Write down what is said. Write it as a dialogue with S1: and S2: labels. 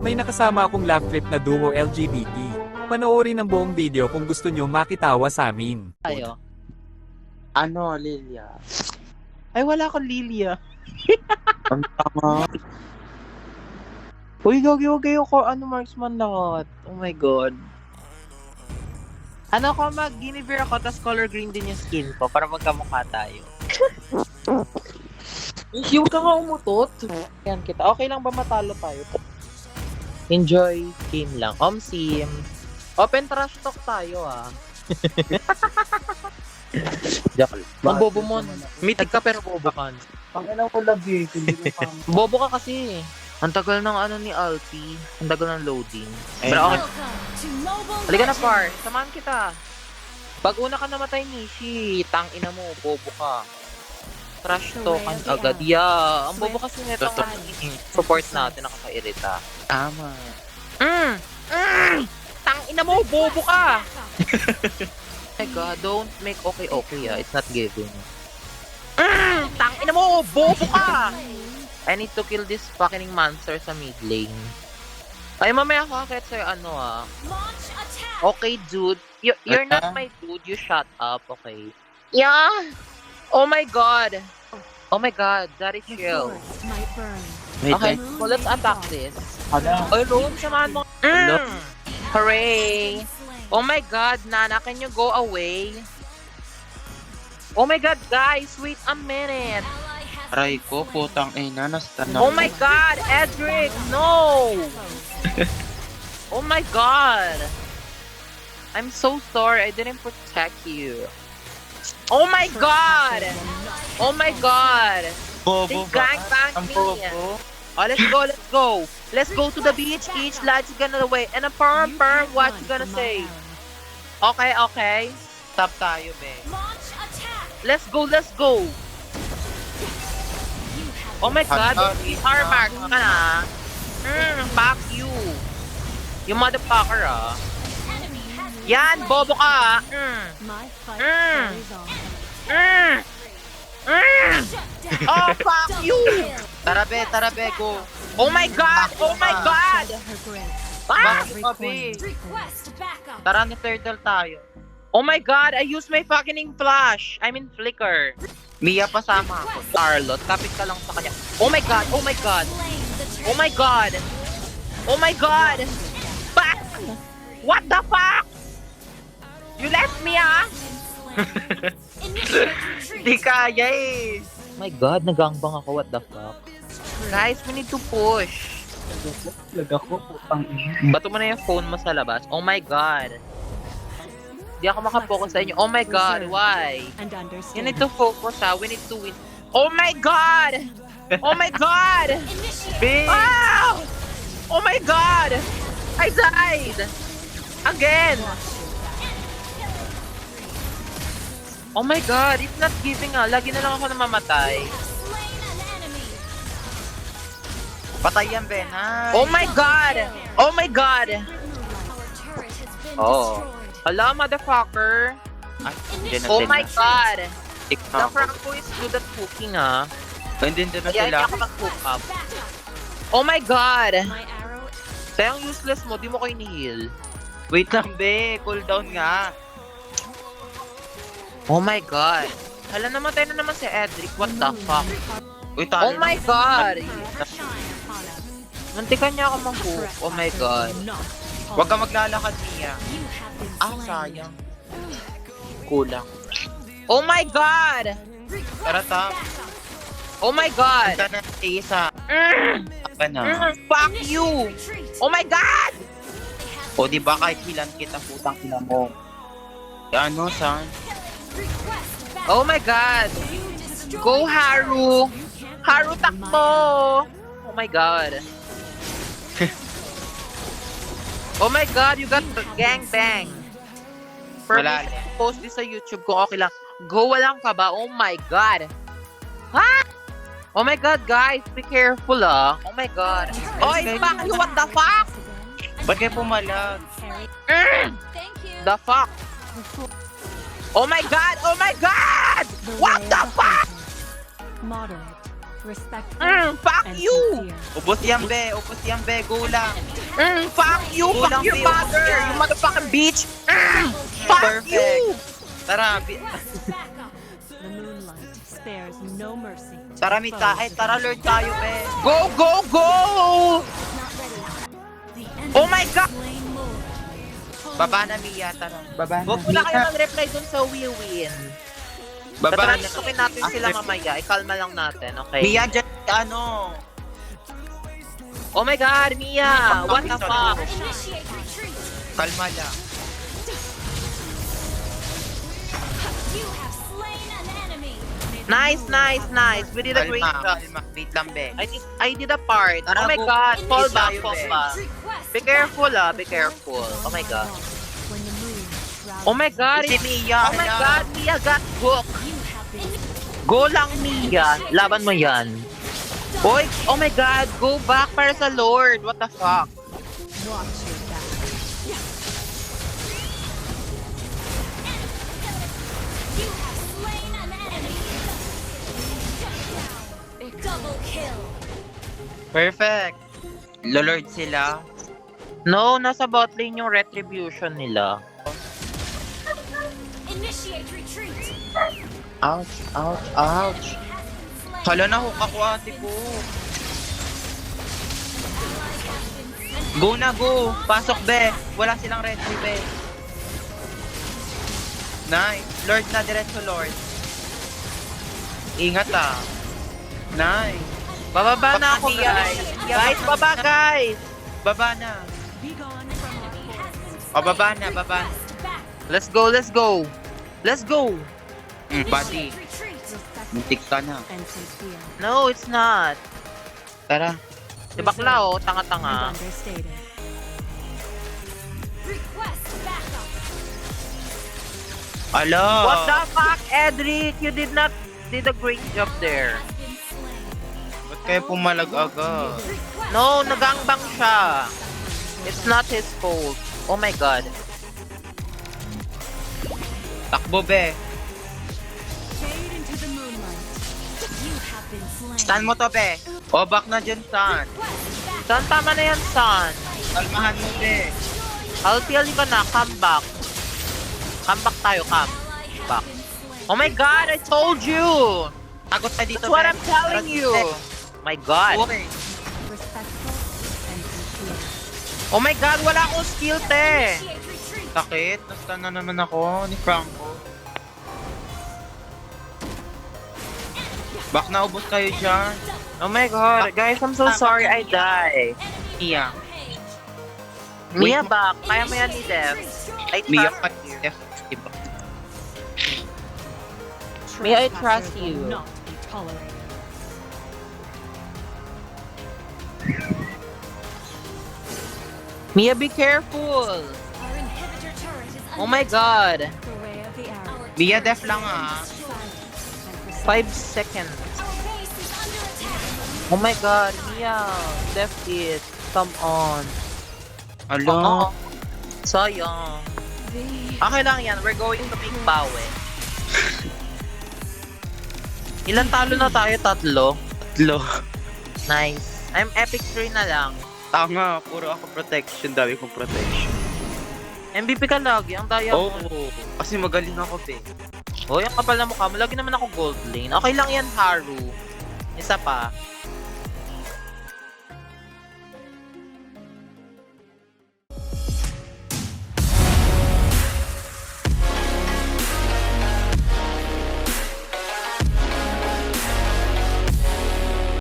S1: May nakasama akong laugh trip na duo LGBT. Panoorin ang buong video kung gusto nyo makitawa sa amin.
S2: Tayo.
S3: Ano, Lilia?
S2: Ay, wala akong Lilia.
S3: Ang tama.
S2: Uy, gagi ko marksman lahat. Oh my god. Ano ko, mag-Guinevere ako, tas color green din yung skin ko para magkamukha tayo. Huwag ka nga umutot. Yan kita. Okay lang ba matalo tayo? Enjoy game lang. Sim. Open trash talk tayo ah. Joke lang. Ang bobo mo. Mythic ka pero bobo ka.
S3: Panginaw ko lagi.
S2: Bobo ka kasi. Ang tagal ng ano ni Alpi. Ang tagal ng loading. Pero okay. Halika na par. Samahan kita. Pag una ka namatay Nishi, tang ina mo, bobo ka. Trash talkan agad. Yeah. Ang bobo kasi nito ang support natin nakakairita.
S3: Tama.
S2: Tang ina mo, bobo ka. Oh my god, don't make okay ah. It's not giving. Tang ina mo, bobo ka. I need to kill this fucking monster sa mid lane. Ay, mamaya kakit sa'yo ano ah. Okay, dude. You're not my dude. You shut up, okay? Yeah. Oh my god. Oh my god, that is chill. Okay, so let's attack this. Oh, Lord, samahan mo. Hooray. Oh my god, Nana, can you go away? Oh my god, guys, wait a minute.
S3: Aray ko, putang ina, nasta na.
S2: Oh my god, Edric, no! Oh my god. I'm so sorry, I didn't protect you. Oh my god! Oh my god!
S3: Bobo
S2: They
S3: ba?
S2: gangbang
S3: Ang
S2: me.
S3: bobo.
S2: Oh, let's go, let's go. Let's go to the beach, each lad's gonna wait. And a perm, what you gonna say? Okay, okay.
S3: Stop tayo, be.
S2: Let's go, let's go. Oh my god, these are marks ka na. Fuck you. You motherfucker ah. Yan, bobo ka. Oh, fuck you.
S3: Tara be, go.
S2: Oh my god, oh my god. Ah!
S3: Bakit ka, be?
S2: Tara na turtle tayo. Oh my god, I used my fucking flash. I mean flicker.
S3: Mia pasama ako.
S2: Charlotte, kapit ka lang sa kanya. Oh my god, oh my god. Oh my god. Oh my god. Fuck! What the fuck? You left me ah?
S3: Di kaya eh.
S2: Oh my god, nagangbang ako. What the fuck? Guys, we need to push.
S3: Laga ko, putang ina.
S2: Bato mo na yung phone mo sa labas. Oh my god. Di ako makapokus sa inyo. Oh my god, why? You need to focus ha. We need to win. Oh my god! Oh my god!
S3: Be!
S2: Wow! Oh my god! I died! Again! Oh my god, it's not giving ah. Lagi na lang ako namamatay.
S3: Patay yan, be. Nice.
S2: Oh my god! Oh my god! Oh. Hala, motherfucker!
S3: Hindi na
S2: Oh
S3: sila.
S2: my god! The
S3: Ikaw.
S2: Franco is good at cooking ah.
S3: Hindi na
S2: Kaya hindi
S3: sila.
S2: ako mag-cook up. Oh my god! Kaya ang useless mo, di mo kayo ni-heal.
S3: Wait lang, be. Cool down nga.
S2: Oh my god! Hala, namatay na naman si Edric. What the fuck?
S3: Uy, talo
S2: Oh my god!
S3: na.
S2: Muntikan niya ako mag-cook. Oh my god.
S3: Huwag ka maglalakad, Mia.
S2: Ah, sayang. Kulang. Oh my god!
S3: Tara, tap.
S2: Oh my god!
S3: Punta na sa isa. Apa na.
S2: Fuck you! Oh my god!
S3: O, di ba kahit hilan kita, putang ina mo. Ano, san?
S2: Oh my god! Go Haru! Haru takbo! Oh my god. Oh my god, you got gangbang.
S3: Wala.
S2: Permission to post this sa YouTube kung okay lang. Go walang ka ba? Oh my god. Ha? Oh my god, guys, be careful ah. Oh my god. Oy, fuck you, what the fuck?
S3: Ba't kayo pumalag?
S2: The fuck? Oh my god! Oh my god! What the fuck? Fuck you!
S3: Ubos yan, be. Ubos yan, be. Go lang.
S2: Fuck you!
S3: Kulang,
S2: Fuck your
S3: Pio.
S2: mother! You motherfucking bitch! Fuck you!
S3: Perfect. Tara,
S4: The moonlight spares no mercy.
S3: tara, Mita. Ay, tara, Lord tayo, be.
S2: Go, go, go! Oh my God!
S3: Baba na, Mia. Tara. Baba na.
S2: Huwag mo na kayo mag-reply dun sa we win.
S3: Baba na.
S2: Tatransitokin natin sila mamaya. Ikalma lang natin, okay?
S3: Mia, dyan, ano?
S2: Oh my God, Mia! What the fuck?
S3: Kalma lang.
S2: Nice, nice, nice. We did a great
S3: Kalma,
S2: job.
S3: kalma. Wait lang, be.
S2: I did a part.
S3: Tara,
S2: Oh my
S3: go.
S2: God, fall
S3: Isa
S2: back,
S3: yun,
S2: fall
S3: eh.
S2: back. Be careful, be careful. Oh my God.
S4: When the moon
S2: Oh my God,
S3: Si Mia,
S2: oh my
S3: hala.
S2: God, Mia got hooked. Go lang, Mia. Laban mo yan. Boy, oh my God, go back para sa Lord. What the fuck?
S4: watch your back.
S5: Double kill.
S3: Perfect. Lolord sila.
S2: No, nasa bot lane yung retribution nila.
S5: Initiate retreat.
S3: Ouch, ouch, ouch. Hala na, hook ako, ate ko. Go na, go. Pasok, be. Wala silang retry, be. Nice. Lord na, diretso, Lord. Ingat, ah. Nice.
S2: Bababa na ako,
S3: Mia,
S2: guys.
S3: Mia,
S2: Guys, baba, guys.
S3: Baba na.
S4: Be gone from our court.
S3: O, baba na, baba na.
S2: Let's go, let's go. Let's go.
S3: Buddy,
S5: Retreat.
S3: muntik ka na.
S4: And take fear.
S2: No, it's not.
S3: Tara.
S2: Si bakla, oh,
S4: And
S2: tanga-tanga.
S4: understated.
S5: Request backup.
S3: Ala.
S2: What the fuck, Edric? You did a great job there.
S5: Has been slain.
S3: Ba't kayo pumalag agad?
S5: Request
S2: No, nagangbang siya. It's not his fault. Oh my God.
S3: Takbo, be.
S4: Fade into the moonlight.
S5: you have been slain.
S3: Stan mo to, be. O, back na dyan, Stan.
S5: Request backup.
S2: San, tama na yan, San.
S3: Kalmahan mo, be.
S2: I'll tell you ka na, come back. Come back tayo, come.
S5: Ally has
S2: Back.
S5: been slain.
S2: Oh my God, I told you.
S3: Tagot na dito,
S2: That's what
S3: be.
S2: I'm telling you. My God.
S3: Okay.
S4: Respectful and sincere.
S2: Oh my God, wala akong skill, te.
S5: Initiate retreat.
S3: Sakit. Nastan na naman ako ni Franco. Back na, ubos kayo dyan.
S2: Oh my God, guys, I'm so sorry I die.
S3: Mia.
S2: Mia back, kaya mo yan ni Dev. I
S3: Mia,
S2: trust you.
S3: diba?
S2: May I
S4: Trespassers
S2: trust
S4: will
S2: you?
S4: not be tolerated.
S2: Mia, be careful.
S5: Our inhibitor turret is
S2: Oh my God.
S4: The way of the arrow.
S3: Mia, def lang, ah.
S4: And
S2: 5 seconds.
S5: Our base is under attack.
S2: Oh my God, Mia. Def it. Come on.
S3: Alo.
S2: Sayang. Okay lang yan. We're going to make bawi. Ilan talo na tayo? Tatlo?
S3: Tatlo.
S2: Nice. I'm epic 3 na lang.
S3: Tanga, puro ako protection. Dami kong protection.
S2: MVP ka lagi. Ang daya
S3: Oo.
S2: mo.
S3: Kasi magaling ako, be.
S2: Oh, yung kapal na mukha mo. Lagi naman ako gold lane. Okay lang yan, Haru. Isa pa.